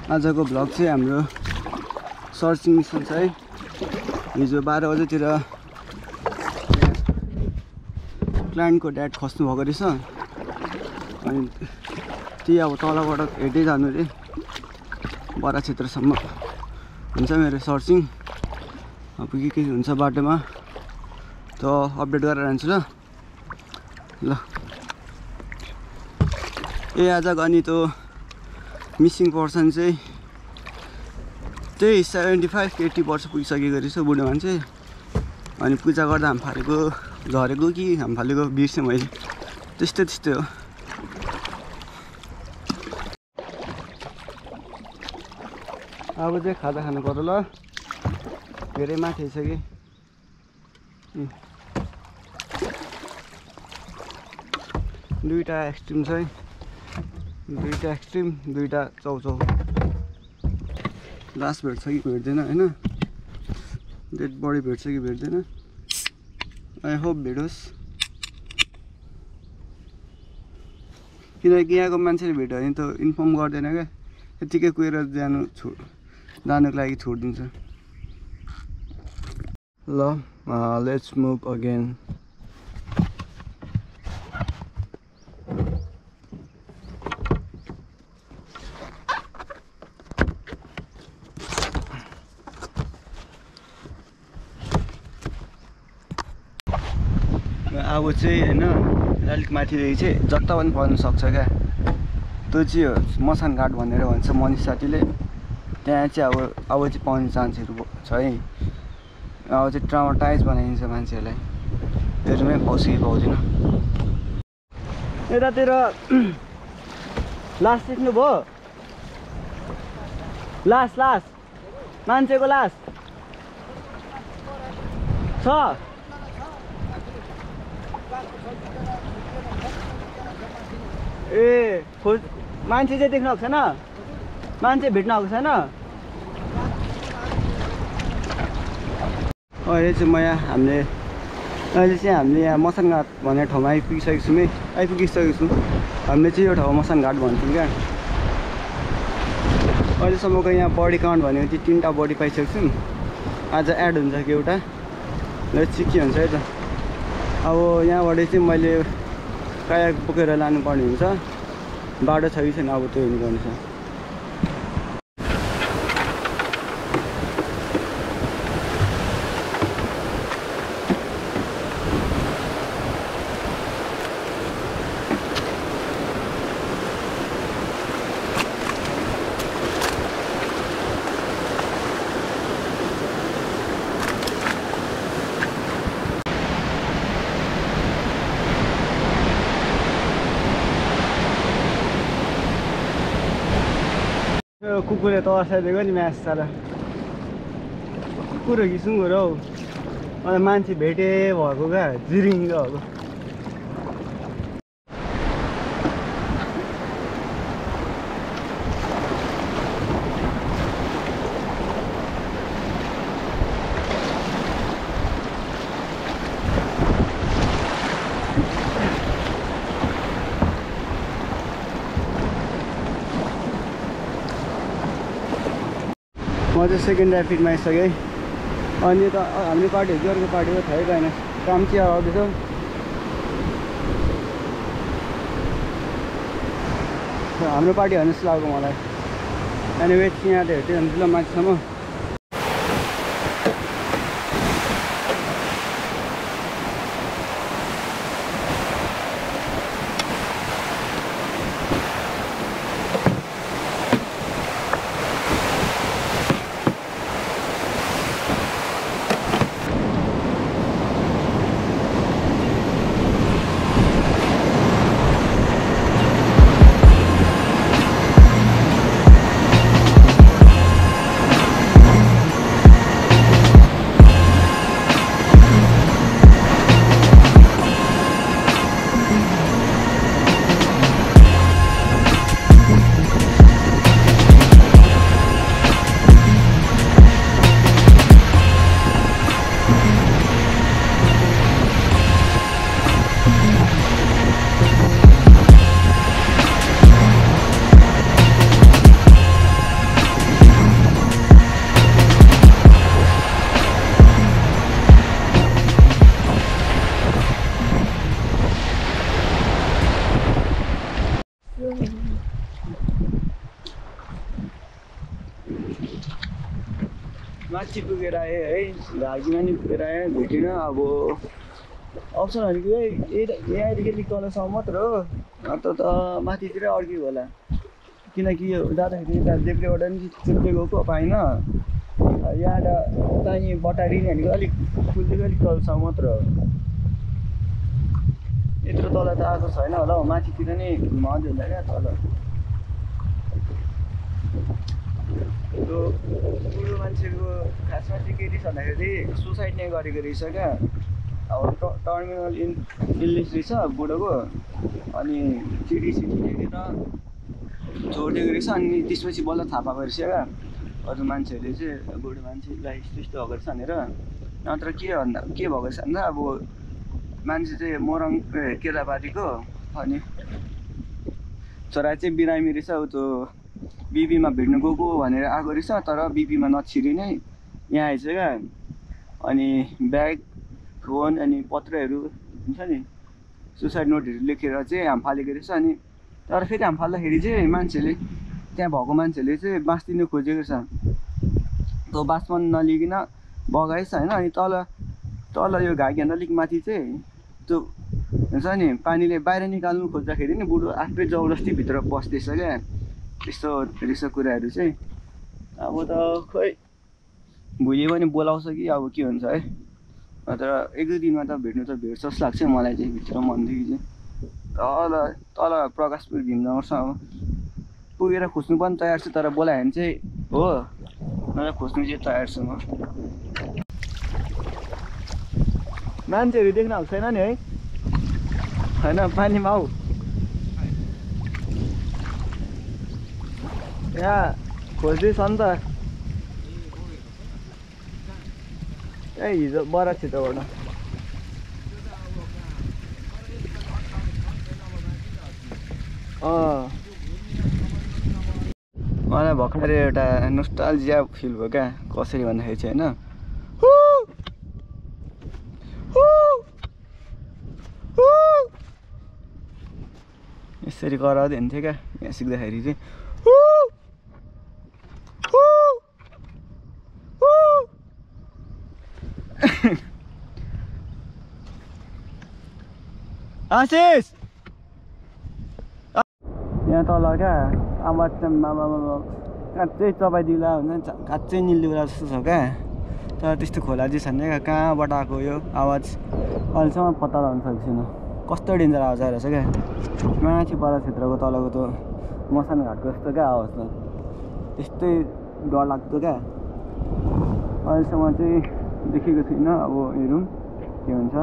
आजको भ्लग चाहिँ हाम्रो सर्चिङ मिसन छ है। हिजो 12 बजेतिर क्लाइन्टको ड्याड खस्नु भएको रहेछ अनि त्यही अब तलबाट हेर्दै जानु रे बरा क्षेत्रसम्म हुन्छ मेरो सर्चिङ। अब के हुन्छ बाटोमा त अपडेट गरेर जान्छु ल। आज अनि त मिसिङ पर्सन चाहिँ त्यही 75-80 वर्ष पुगिसकेको रहेछ बुढो मान्छे। अनि पूजा गर्दा हाम फालेको झरेको कि हाम फालेको बिर्सेँ मैले, त्यस्तै हो। अब चाहिँ खाजा खानु पर्यो ल, धेरै माथि आइसक्यो। दुईटा एक्सट्रिम छ है, दुईटा एक्सट्रिम, दुईटा चौचौ। लास भेट्छ कि भेट्दैन होइन, डेड बडी भेट्छ कि भेट्दैन, आई होप भेटोस्। किनकि यहाँको मान्छेले भेट्यो भने त इन्फर्म गर्दैन क्या, यतिकै कुएर जानुको लागि छोडिदिन्छ। ल लेट्स मुभ अगेन। अब चाहिँ होइन अलिक माथिदेखि चाहिँ जता पनि पर्न सक्छ क्या। त्यो चाहिँ हो मसान घाट भनेर भन्छ मनिष साथीले। त्यहाँ चाहिँ अब चाहिँ पाउने चान्सहरू छ है। अब चाहिँ ट्राउमाटाइज बनाइदिन्छ मान्छेहरूलाई, हेर्नुमै पाउँछ कि पाउँदैन। यतातिर लास देख्नुभयो? लास मान्छेको लास छ। ए खोज मान्छे चाहिँ देख्नु भएको छैन, मान्छे भेट्नु आएको छैन। अहिले चाहिँ अहिले चाहिँ हामीले यहाँ मसान घाट भन्ने ठाउँमा आइपुगिसकेको छौँ है, हामीले चाहिँ यो ठाउँमा मसान घाट भन्छौँ क्या। अहिलेसम्मको यहाँ बडी काउन्ट भनेको चाहिँ 3टा बडी पाइसकेको छौँ। आज एड हुन्छ कि एउटा, लेट्स सी के हुन्छ है त। अब यहाँबाट चाहिँ मैले कायाक बोकेर लानुपर्ने हुन्छ, बाटो छ कि छैन अब त्यो हेर्नुपर्ने छ। कुकुरले तर्साइदिएको नि म्यास सारा, कुकुर हो कि सुँगुर हौ। अन्त मान्छे भेटे भएको क्या, जिरिङ्ग भएको। म चाहिँ सेकेन्ड ऱ्यापिडमा आइसकेँ है। अनि त हाम्रो पार्टी हो कि अर्को पार्टी हो थाहै भएन, काम चाहिँ आउँदैछ। हाम्रो पार्टी हो जस्तो लाग्यो मलाई। अनि वेट यहाँ त हेर्दै हुन्छ ल माथिसम्म। माथि पुगेर आएँ है, घाँटीमा नि पुगेर आएँ, भेटिनँ। अब अप्सन भनेको यहाँदेखि अलिक तलसम्म मात्र हो, अन्त त माथितिरै अड्कियो होला, किनकि यो जाँदाखेरि यता देब्रेबाट नि चुट्दै गएको पाइन, यहाँ चाहिँ बटारी भनेको अलिक पुलदेखि अलिक तलसम्म मात्र हो, यत्रो तल त आएको छैन होला हौ, माथितिर नै घुमाउँदै होला क्या तल। त्यो बुढो मान्छेको खासमा चाहिँ के रहेछ भन्दाखेरि सुसाइड नै गरेको रहेछ क्या। अब टर्मिनल इलनेस रहेछ बुढोको, अनि चिठी लेखेर छोडिदिएको रहेछ, अनि त्यसपछि बल्ल थाहा पाएको रहेछ क्या अरू मान्छेहरूले चाहिँ बुढो मान्छेलाई यस्तो भएको रहेछ भनेर। नत्र के भएको रहेछ भन्दा अब मान्छे चाहिँ मोरङ केराबारीको, अनि छोरा चाहिँ बिरामी रहेछ, ऊ त्यो बिपीमा भेट्नु गएको भनेर आएको रहेछ, तर बिपीमा नछिरी नै यहाँ आएछ क्या। अनि ब्याग, फोन अनि पत्रहरू हुन्छ नि, सुसाइड नोटहरू लेखेर चाहिँ हाम फालेको रहेछ। अनि तर फेरि हाम फाल्दाखेरि चाहिँ मान्छेले, त्यहाँ भएको मान्छेले चाहिँ बाँस दिनु खोजेको रहेछ, त्यो बाँस पनि नलिकन बगाएछ होइन। अनि तल यो घाँटीभन्दा अलिक माथि चाहिँ त्यो हुन्छ नि, पानीले बाहिर निकाल्नु खोज्दाखेरि नि बुढो आफै जबरजस्ती भित्र पस्दैछ क्या। त्यस्तो रहेछ कुराहरू चाहिँ। अब त खोइ भोलि पनि बोलाउँछ कि अब के हुन्छ है, तर 1-2 दिनमा त भेट्नु त भेट्छ जस्तो लाग्छ मलाई चाहिँ, भित्र मनदेखि चाहिँ। तल प्रकाशपुर भीमनगरसम्म पुगेर खोज्नु पनि तयार छु, तर बोलायो भने चाहिँ हो, नभए खोज्नु चाहिँ तयार छु म। मान्छेहरू देख्न आएको छैन नि है, होइन पानीमा आऊ। यहाँ खोज्दैछ नि त, ए हिजो बरा क्षेत्रबाट। मलाई भर्खरै एउटा नोस्टाल्जिया फिल भयो क्या, कसरी भन्दाखेरि चाहिँ होइन, यसरी कराउँदै हुन्थ्यो क्या यहाँ सिक्दाखेरि चाहिँ। आशिष यहाँ तल क्या आवाज चाहिँ काँच्चै चपाइदिउला हुन्छ, काँच्चै निल्दिउला जस्तो छ क्या, तर त्यस्तो खोला चाहिँ छैन क्या। कहाँबाट आएको यो आवाज अहिलेसम्म पत्ता लगाउन सकेको छैन, कस्तो डेन्जर आवाज आइरहेछ क्या। माथि बरा क्षेत्रको तलको त्यो मसान घाटको जस्तो क्या आवाज त, त्यस्तै डरलाग्दो क्या। अहिलेसम्म चाहिँ देखेको छुइनँ, अब हेरौँ के हुन्छ।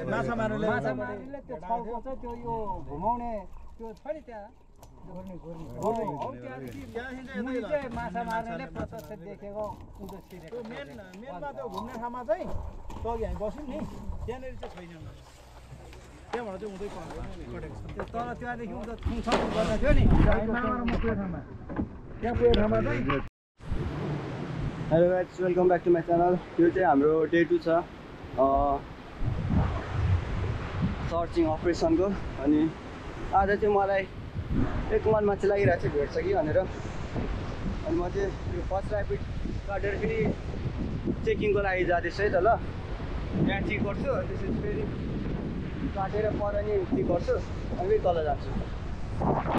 माछा मार्नेले त्यो छाउको चाहिँ त्यो यो घुमाउने त्यो छ नि त्यहाँ माछा मार्नेले प्रत्यक्ष देखेको मेनमा त्यो घुम्ने ठाउँमा चाहिँ तगि हामी बस्यौँ नि, त्यहाँनिर चाहिँ छैन, त्यहाँबाट चाहिँ हुँदै कटेको छ। तर त्यहाँदेखि उता छुङछाङ गर्दा थियो नि त्यहाँ पुगेको ठाउँमा चाहिँ। Hello guys, welcome back to my channel. यो चाहिँ हाम्रो डे 2 छ सर्चिङ अपरेसनको। अनि आज चाहिँ मलाई एक मनमा चाहिँ लागिरहेको छ भेट्छ कि भनेर, अनि म चाहिँ यो फर्स्ट ऱ्यापिड काटेर फेरि चेकिङको लागि जाँदैछु है त। ल यहाँ चेक गर्छु, त्यसपछि फेरि काटेर पर नि चेक गर्छु, अनि फेरि तल जान्छु।